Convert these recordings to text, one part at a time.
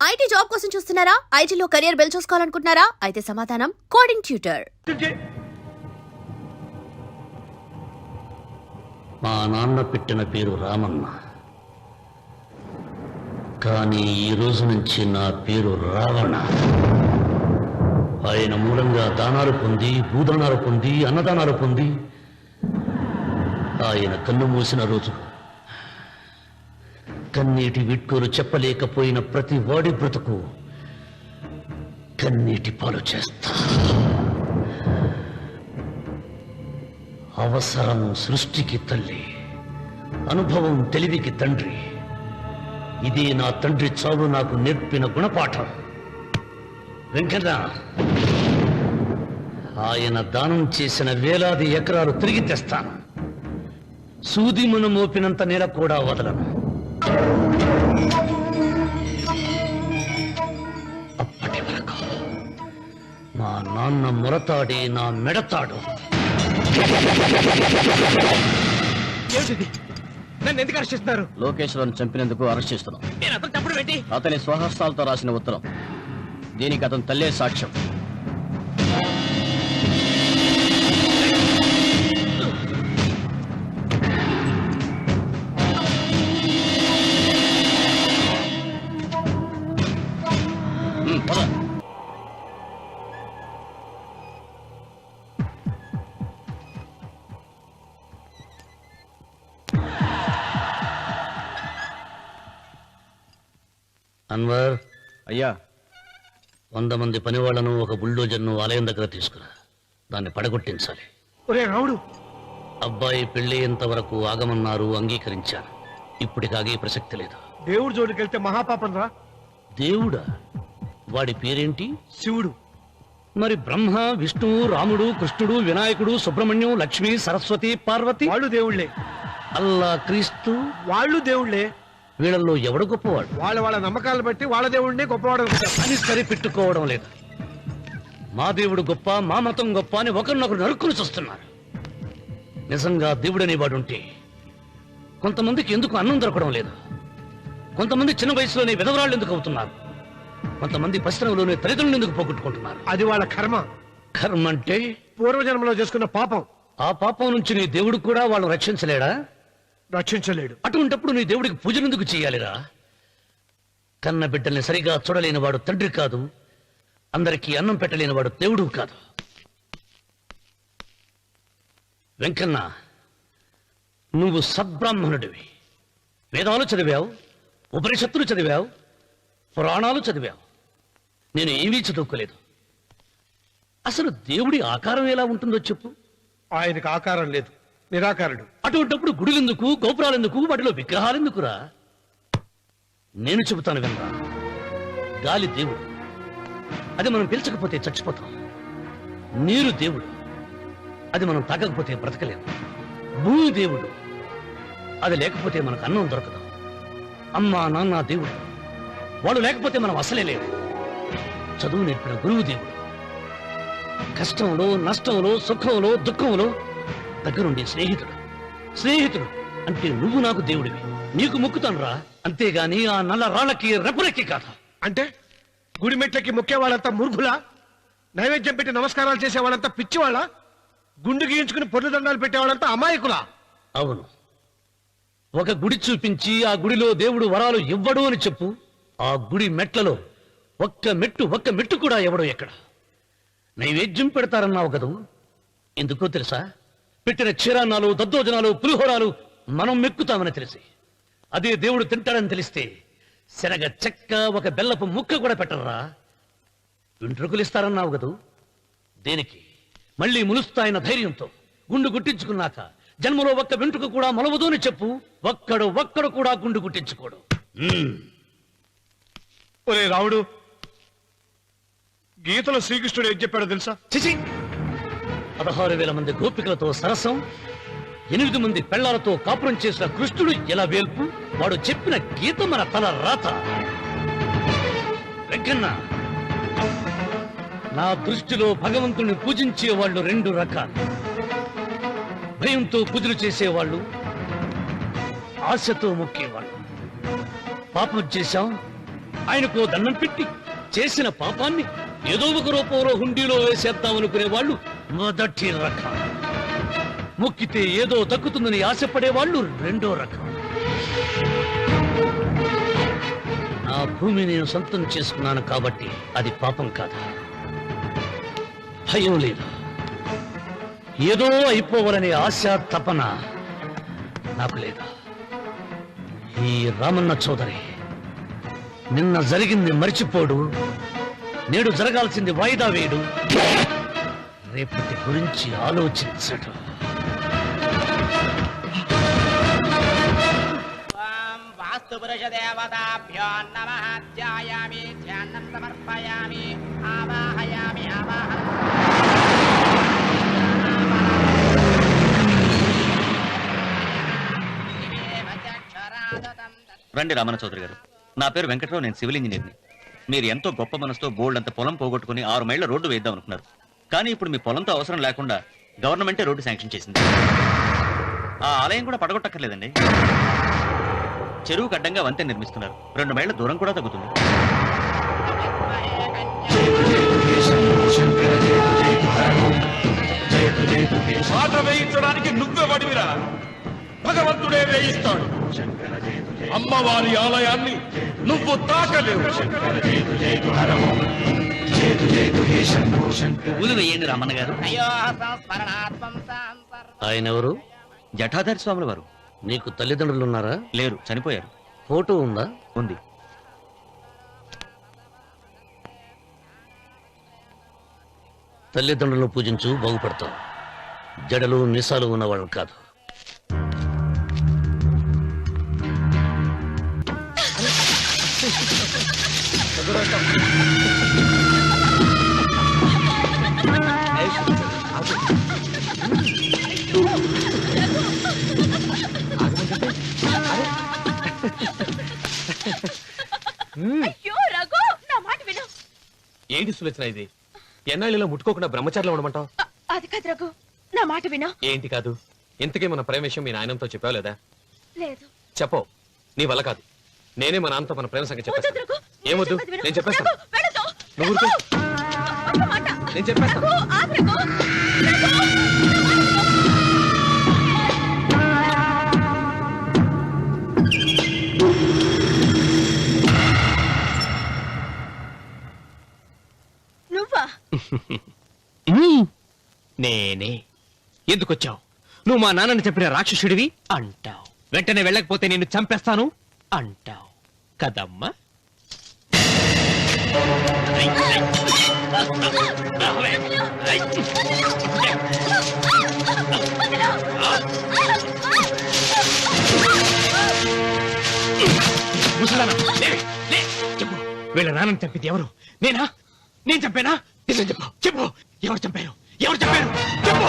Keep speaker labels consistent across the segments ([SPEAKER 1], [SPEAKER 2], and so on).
[SPEAKER 1] IT job కోసం చూస్తున్నారా? ఐటీలో కెరియర్ బిల్డ్ చూసుకోవాలనుకుంటున్నారా? అయితే సమాధానం కోడింగ్ ట్యూటర్.
[SPEAKER 2] మా నాన్న పెట్టిన పేరు రామన్న, కానీ ఈ రోజు నుంచి నా పేరు రావణ. ఆయన మూలంగా దానాలు పొంది, భూదానాలు పొంది, అన్నదానాలు పొంది ఆయన కన్ను మూసిన రోజు కన్నీటి విట్కూరు చెప్పలేకపోయిన ప్రతి వాడి బ్రతుకు కన్నీటి పాలు చేస్తా. అవసరం సృష్టికి తల్లి, అనుభవం తెలివికి తండ్రి. ఇదే నా తండ్రి చావు నాకు నేర్పిన గుణపాఠం. వెంకన్న, ఆయన దానం చేసిన వేలాది ఎకరాలు తిరిగి తెస్తాను. సూది మన మోపినంత నేల కూడా వదలను. అప్పటి వరకు మా నాన్న మొరతాడి నా మెడతాడు.
[SPEAKER 3] నన్ను ఎందుకు అరెస్ట్ చేస్తున్నారు?
[SPEAKER 4] లోకేశ్వరన్ చంపినందుకు అరెస్ట్ చేస్తున్నాం.
[SPEAKER 3] నేను అతను తప్పుడు ఏంటి?
[SPEAKER 4] అతని స్వహస్తాలతో రాసిన ఉత్తరం. దీనికి అతను తల్లే సాక్ష్యం.
[SPEAKER 2] అన్వర్,
[SPEAKER 4] అయ్యా,
[SPEAKER 2] 100 మంది పనివాళ్లను ఒక బుల్డోజర్ను ఆలయం దగ్గర తీసుకురా. దాన్ని పడగొట్టించాలి.
[SPEAKER 3] ఒరే రావుడు,
[SPEAKER 2] అబ్బాయి పెళ్లి వరకు ఆగమన్నారు, అంగీకరించాను. ఇప్పటికి ఆగే ప్రసక్తి లేదు.
[SPEAKER 3] దేవుడు జోడికెళ్తే మహాపాపం రా.
[SPEAKER 2] దేవుడా? వాడి పేరేంటి?
[SPEAKER 3] శివుడు.
[SPEAKER 2] మరి బ్రహ్మ, విష్ణువు, రాముడు, కృష్ణుడు, వినాయకుడు, సుబ్రహ్మణ్యం, లక్ష్మి, సరస్వతి, పార్వతి
[SPEAKER 3] వాళ్ళు దేవుళ్లే.
[SPEAKER 2] అల్లా, క్రీస్తు
[SPEAKER 3] వాళ్ళు దేవుళ్లే.
[SPEAKER 2] వీళ్ళల్లో ఎవడు గొప్పవాడు?
[SPEAKER 3] వాళ్ళ నమ్మకాలను బట్టి వాళ్ళ దేవుడిని గొప్పవాడు
[SPEAKER 2] అని సరిపెట్టుకోవడం లేదు. మా దేవుడు గొప్ప, మా మతం గొప్ప అని ఒకరినొకరు నరుక్కుని చూస్తున్నారు. నిజంగా దేవుడనే వాడుంటే కొంతమందికి ఎందుకు అన్నం దొరకడం లేదు? కొంతమంది చిన్న వయసులోనే విధవరాళ్ళు ఎందుకు అవుతున్నారు? కొంతమంది పశ్చిమలోనే తల్లిదండ్రులు ఎందుకు పోగొట్టుకుంటున్నారు?
[SPEAKER 3] అది వాళ్ళ కర్మ.
[SPEAKER 2] కర్మ అంటే
[SPEAKER 3] పూర్వజన్మలో చేసుకున్న పాపం.
[SPEAKER 2] ఆ పాపం నుంచి నీ దేవుడు కూడా వాళ్ళని రక్షించలేడా?
[SPEAKER 3] రక్షించలేడు.
[SPEAKER 2] అటువంటప్పుడు నీ దేవుడికి పూజలు ఎందుకు చేయాలిరా? కన్న బిడ్డల్ని సరిగా చూడలేని వాడు తండ్రి కాదు, అందరికీ అన్నం పెట్టలేని వాడు దేవుడు కాదు. వెంకన్న, నువ్వు సద్బ్రాహ్మణుడివి. వేదాలు చదివావు, ఉపనిషత్తులు చదివావు, పురాణాలు చదివావు. నేను ఏమీ చదువుకోలేదు. అసలు దేవుడి ఆకారం ఎలా ఉంటుందో చెప్పు.
[SPEAKER 3] ఆయనకు ఆకారం లేదు, నిరాకారుడు.
[SPEAKER 2] అటువంటప్పుడు గుడులెందుకు, గోపురాలెందుకు, వాటిలో విగ్రహాలెందుకురా? నేను చెబుతాను వినరా. గాలి దేవుడు, అది మనం పీల్చకపోతే చచ్చిపోతాం. నీరు దేవుడు, అది మనం తాగకపోతే బ్రతకలేము. భూమి దేవుడు, అది లేకపోతే మనకు అన్నం దొరకదు. అమ్మ, నాన్న దేవుడు, వాళ్ళు లేకపోతే మనం అసలే లేవు. చదువు నేర్పిన గురువు దేవుడు, కష్టంలో, నష్టంలో, సుఖంలో, దుఃఖంలో దగ్గరుండే స్నేహితుడు. స్నేహితుడు అంటే నువ్వు నాకు దేవుడివి. నీకు మొక్కుతాను రా, అంతేగాని ఆ నల్ల రాళ్ళకి రెప్పరెక్కి కాదు.
[SPEAKER 3] అంటే గుడి మెట్లకి మొక్కే వాళ్ళంతా మూర్ఖులా? నైవేద్యం పెట్టి నమస్కారాలు చేసే వాళ్ళంతా పిచ్చివాళ్ళ? గుండు గీయించుకుని పొర్లు దండాలు పెట్టేవాళ్ళంతా అమాయకులా?
[SPEAKER 2] అవును. ఒక గుడి చూపించి ఆ గుడిలో దేవుడు వరాలు ఇవ్వడు అని చెప్పు. ఆ గుడి మెట్లలో ఒక్క మెట్టు కూడా ఎవడో ఎక్కడ. నైవేద్యం పెడతారన్నావు కదూ, ఎందుకో తెలుసా? పెట్టిన క్షీరాన్నాలు, దద్దోజనాలు, పులిహోరాలు మనం మెక్కుతామని తెలిసి, అదే దేవుడు తింటాడని తెలిస్తే శనగ చెక్క, ఒక బెల్లపు ముక్క కూడా పెట్టరా. వెంట్రుకలు ఇస్తారన్నావు కదూ, దేనికి? మళ్ళీ ములుస్తాయన్న ధైర్యంతో. గుండు గుట్టించుకున్నాక జన్మలో ఒక్క వెంట్రుక కూడా మొలవదు అని చెప్పు. ఒక్కడు కూడా గుండు గుట్టించుకోడు.
[SPEAKER 3] ఒరే రావుడు, గీతలో శ్రీకృష్ణుడు ఏం చెప్పాడో తెలుసా?
[SPEAKER 2] చిచి! 16,000 మంది గోపికలతో సరసం, 8 మంది పెళ్లాలతో కాపురం చేసిన కృష్ణుడు ఎలా వేల్పు? వాడు చెప్పిన గీత మన తల రాత. వెంకన్న, నా దృష్టిలో భగవంతుని పూజించే వాళ్ళు 2 రకాలు. భయంతో పూజలు చేసేవాళ్ళు, ఆశతో మొక్కేవాళ్ళు. పాపం చేశాం, ఆయనకు దండం పెట్టి చేసిన పాపాన్ని ఏదో ఒక రూపంలో హుండీలో వేసేద్దామనుకునే వాళ్ళు మొదటి రకం. మొక్కితే ఏదో దక్కుతుందని ఆశపడే వాళ్ళు రెండో రకం. నా భూమి నేను సొంతం చేసుకున్నాను కాబట్టి అది పాపం కాదా? భయం లేదు. ఏదో అయిపోవాలనే ఆశ తపన నాకు లేదు. ఈ రామన్న చౌదరి నిన్న జరిగింది మర్చిపోడు, నేడు జరగాల్సింది వాయిదా వేయడు, రేపటి గురించి ఆలోచించడు.
[SPEAKER 5] వాస్తుపురుషదేవతాభ్యో నమః. ధ్యాయామి, ధ్యానం సమర్పయామి, ఆవాహయామి,
[SPEAKER 6] రండి రామన్న చౌదరి గారు. నా పేరు వెంకట్రావు, నేను సివిల్ ఇంజనీర్ని. మీరు ఎంతో గొప్ప మనసుతో బోల్డ్ అంత పొలం పోగొట్టుకుని 6 మైళ్ళ రోడ్డు వేద్దాం అనుకున్నారు. కానీ ఇప్పుడు మీ పొలంతో అవసరం లేకుండా గవర్నమెంటే రోడ్డు శాంక్షన్ చేసింది. ఆ ఆలయం కూడా పడగొట్టక్కర్లేదండి. చెరువుకు అడ్డంగా వంతెన నిర్మిస్తున్నారు. 2 మైళ్ళ దూరం కూడా తగ్గుతుంది.
[SPEAKER 7] పాట వేయించడానికి నువ్వే వడివిరా, భగవంతుడే వేయిస్తాడు. అమ్మవారి ఆలయాన్ని నువ్వు తాకలేవు.
[SPEAKER 6] పూలు వేయండి రామన్న గారు.
[SPEAKER 2] ఆయన ఎవరు?
[SPEAKER 6] జటాధారి స్వాముల వారు.
[SPEAKER 2] నీకు తల్లిదండ్రులు ఉన్నారా?
[SPEAKER 6] లేరు, చనిపోయారు.
[SPEAKER 2] ఫోటో ఉందా?
[SPEAKER 6] ఉంది.
[SPEAKER 2] తల్లిదండ్రులను పూజించు, బాగుపడతావు. జడలు నిసాలు ఉన్నవాళ్ళు కాదు.
[SPEAKER 1] అయ్యో రఘు, నా మాట విను.
[SPEAKER 8] ఏంటి సులోచన ఇది? ఎన్నాళ్ళలో ముట్టుకోకుండా బ్రహ్మచారిలో ఉండమంటావు?
[SPEAKER 1] అది కాదు రఘు, నా మాట విను.
[SPEAKER 8] ఏంటి కాదు? ఇంతకీ మన ప్రేమ విషయం మీ నాయనంతో చెప్పావు లేదా?
[SPEAKER 1] లేదు.
[SPEAKER 8] చెప్పవు. నీ వల్ల కాదు. నేనే మా నాన్నతో మన ప్రేమ సంగతి
[SPEAKER 1] వద్దు
[SPEAKER 8] చెప్పేస్తాను.
[SPEAKER 1] రఘు,
[SPEAKER 8] ఏమొద్దు,
[SPEAKER 1] చెప్పేది విను.
[SPEAKER 8] నేను చెప్పేస్తాను.
[SPEAKER 1] రఘు, వెళ్ళొద్దు.
[SPEAKER 8] నువ్వు ఊరుకో.
[SPEAKER 1] ఒక్క మాట.
[SPEAKER 8] నేను చెప్పేస్తాను.
[SPEAKER 1] రఘు, ఆగు రఘు. రఘు, నువ్వా?
[SPEAKER 9] నేనే. ఎందుకొచ్చావు? నువ్వు మా నాన్నని చెప్పిన రాక్షసుడివి అంటావు. వెంటనే వెళ్ళకపోతే నిన్ను చంపేస్తాను అంటావు కదమ్మా. ముసలానా, లే, లే, చెప్పు. వీళ్ళ నాన్నని చంపింది ఎవరు? నేనా? నేను చంపానా? నిజం చెప్పు, చెప్పు. ఎవరు చంపారు? ఎవరు చంపారు? చెప్పు.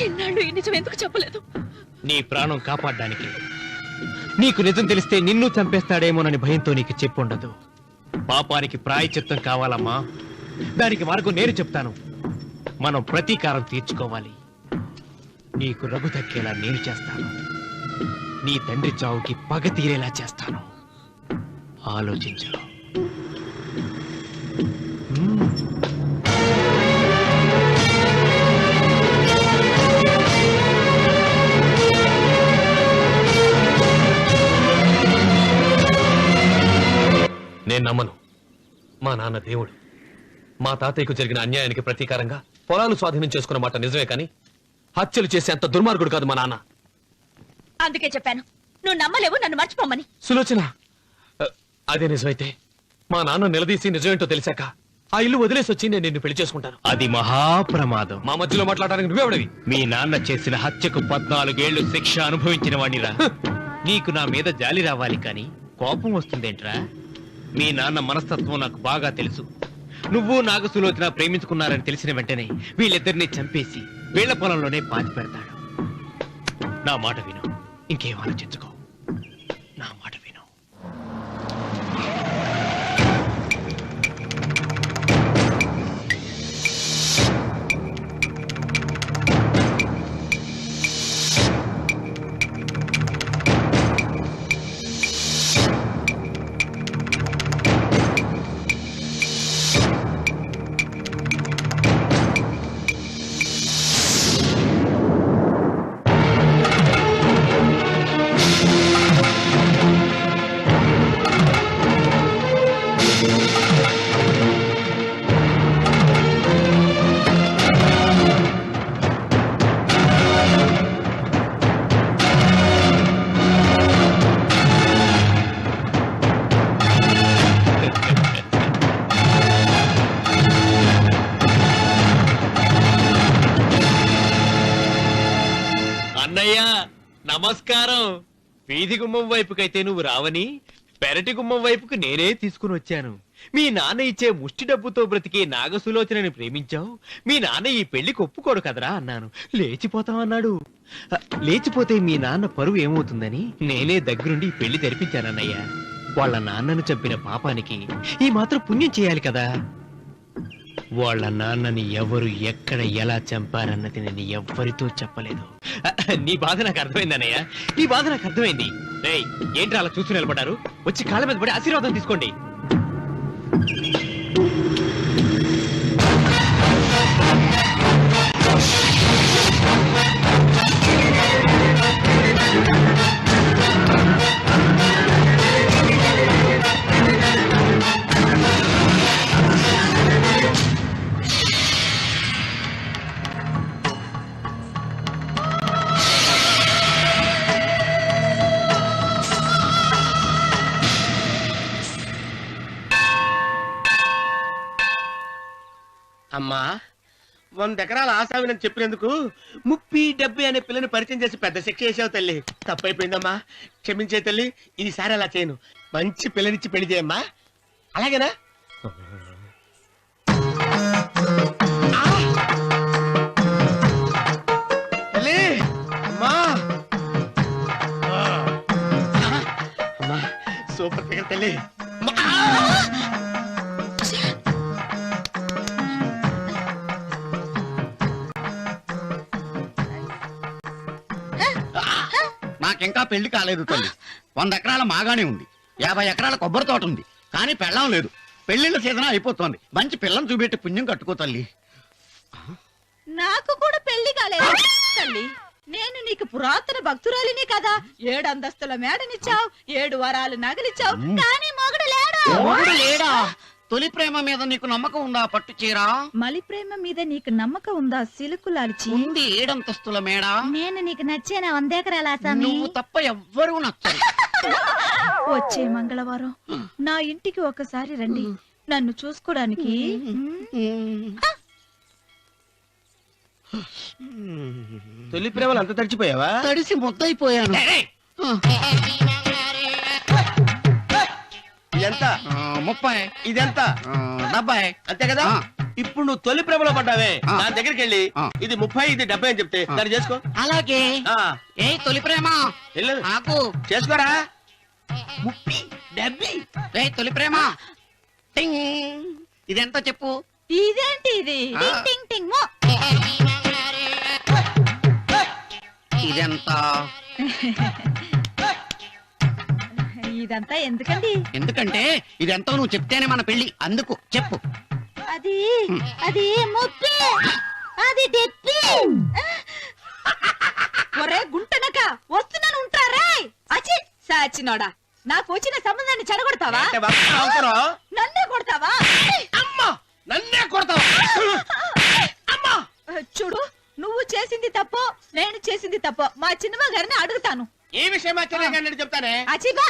[SPEAKER 1] ఇన్నాళ్ళు ఈ నిజం ఎందుకు చెప్పలేదు?
[SPEAKER 9] నీ ప్రాణం కాపాడడానికి. నీకు నిజం తెలిస్తే నిన్ను చంపేస్తాడేమోనని భయంతో నీకు చెప్పుండదు. పాపానికి ప్రాయశ్చిత్తం కావాలమ్మా. దానికి మార్గం నేను చెప్తాను. మనం ప్రతీకారం తీర్చుకోవాలి. నీకు రఘు దక్కేలా నేను చేస్తాను. నీ తండ్రి చావుకి పగ తీరేలా చేస్తాను. ఆలోచించు.
[SPEAKER 8] నేను నమ్మను. మా నాన్న దేవుడు. మా తాతయ్యకు జరిగిన అన్యాయానికి ప్రతీకారంగా పొలాలు స్వాధీనం చేసుకున్న మాట నిజమే, కానీ హత్యలు చేసే అంత దుర్మార్గుడు కాదు మా నాన్న.
[SPEAKER 1] అందుకే చెప్పాను, నువ్వు నమ్మలేవు, నన్ను మర్చిపోమని.
[SPEAKER 8] సులోచన, అదే నిజమైతే మా నాన్న నిలదీసి నిజమేంటో తెలిసాక ఆ ఇల్లు వదిలేసి వచ్చి నేను నిన్ను పెళ్లి చేసుకుంటాను.
[SPEAKER 9] అది మహాప్రమాదం.
[SPEAKER 8] మా మధ్యలో మాట్లాడడానికి నువ్వెవడవి?
[SPEAKER 9] మీ నాన్న చేసిన హత్యకు 14 ఏళ్లు శిక్ష అనుభవించిన వాణ్ణిరా. నీకు నా మీద జాలి రావాలి కానీ కోపం వస్తుందేంట్రా? మీ నాన్న మనస్తత్వం నాకు బాగా తెలుసు. నువ్వు నాగసులోచన ప్రేమించుకున్నారని తెలిసిన వెంటనే వీళ్ళిద్దరిని చంపేసి వీళ్ల పొలంలోనే పాతి పెడతాడు. నా మాట విను, ఇంకేం ఆలోచించుకో. నా మాట విను. నమస్కారం. వీధి గుమ్మం వైపుకైతే నువ్వు రావని పెరటి గుమ్మం వైపుకు నేనే తీసుకుని వచ్చాను. మీ నాన్న ఇచ్చే ముష్టి డబ్బుతో బ్రతికే నాగసులోచనని ప్రేమించావు. మీ నాన్న ఈ పెళ్లికి ఒప్పుకోడు కదరా అన్నాను. లేచిపోతామన్నాడు. లేచిపోతే మీ నాన్న పరువు ఏమవుతుందని నేనే దగ్గరుండి ఈ పెళ్లి జరిపించానన్నయ్య. వాళ్ళ నాన్నను చంపిన పాపానికి ఈ మాత్రం పుణ్యం చేయాలి కదా. వాళ్ళ నాన్నని ఎవరు ఎక్కడ ఎలా చంపారన్నది నేను ఎవ్వరితో చెప్పలేదు. నీ బాధ నాకు అర్థమైంది అన్నయ్య, నీ బాధ నాకు అర్థమైంది. రేయ్, ఏంట్రా అలా చూస్తూ నిలబడ్డారు? వచ్చి కాళ్ళ మీద పడి ఆశీర్వాదం తీసుకోండి.
[SPEAKER 3] అమ్మా 100 ఎకరాల ఆశావినని చెప్పినందుకు 30-70 అనే పిల్లని పరిచయం చేసి పెద్ద శిక్ష చేసావు తల్లి. తప్పైపోయిందమ్మా, క్షమించే తల్లి. ఈసారి అలా చేయను. మంచి పిల్లనిచ్చి పెళ్లి చేయమ్మా. అలాగేనా? తల్లి, అమ్మా, అమ్మా, సూపర్ ఫిగర్ తల్లి.
[SPEAKER 4] నాకింకా పెళ్లి కాలేదు తల్లి. 100 ఎకరాల మాగానే ఉంది, 50 ఎకరాల కొబ్బరి తోట ఉంది, కానీ పెళ్ళం లేదు. పెళ్లిళ్ళ సీజన్ అయిపోతుంది. మంచి పిల్లని చూపెట్టి పుణ్యం కట్టుకో తల్లి.
[SPEAKER 10] నాకు కూడా పెళ్లి కాలేదు తల్లి. నేను నీకు పురాతన భక్తురాలిని కదా. 7 అంతస్తుల మేడనిచ్చావు, 7 వరాలు నగలిచ్చావు, కానీ మొగుడు లేడు.
[SPEAKER 4] మొగుడు లేడా? తొలి ప్రేమ మీద నీకు నమ్మకం ఉందా? పట్టు చీరా.
[SPEAKER 10] మలి ప్రేమ మీద నీకు నమ్మకం ఉందా? సిలుకులాల్చి
[SPEAKER 4] ఉంది 7 అంతస్తుల మేడ.
[SPEAKER 10] నేను నీకు నచ్చేనా 100 ఎకరాల ఆసామి?
[SPEAKER 4] నువ్వు తప్ప ఎవ్వరూ నచ్చరు.
[SPEAKER 10] వచ్చే మంగళవారం నా ఇంటికి ఒకసారి రండి, నన్ను చూసుకోడానికి.
[SPEAKER 3] తొలి ప్రేమలు అంత తడిచిపోయావా?
[SPEAKER 4] తడిసి ముద్దయిపోయాను.
[SPEAKER 3] ఎంత?
[SPEAKER 4] 30.
[SPEAKER 3] ఇదెంత?
[SPEAKER 4] 70.
[SPEAKER 3] అంతే కదా. ఇప్పుడు నువ్వు తొలి ప్రేమలో పడ్డావే, దాని దగ్గరికి వెళ్ళి ఇది 30 ఇది 70 అని చెప్తే దాన్ని చేసుకో.
[SPEAKER 4] అలాగే. ఏ తొలి ప్రేమ నాకు
[SPEAKER 3] చేసుకోరా. 30 70.
[SPEAKER 4] ఏ తొలి ప్రేమ టింగ్. ఇదెంత చెప్పు.
[SPEAKER 10] ఇదేంటి ఇది? టింగ్ టింగ్ టింగ్ మో.
[SPEAKER 4] ఇదెంత?
[SPEAKER 10] ఇదంతా ఎందుకండి?
[SPEAKER 4] ఎందుకంటే ఇదెంతో నువ్వు చెప్తేనే మన పెళ్లి. అందుకు చెప్పు.
[SPEAKER 10] అది అది 30, అది 70. ఒరే గుంటనక, వస్తున్నాను ఉంటారా? అచి సాచినోడా, నాకు వచ్చిన సంబంధాన్ని చెడగొడతావా? నన్నే కొడతావా?
[SPEAKER 3] అమ్మా, నన్నే కొడతావా? అమ్మా,
[SPEAKER 10] చూడు, నువ్వు చేసింది తప్పో నేను చేసింది తప్పో మా చిన్నమ్మ గారిని అడుగుతాను.
[SPEAKER 3] ఈ విషయం చెప్తానే.
[SPEAKER 10] అచిబా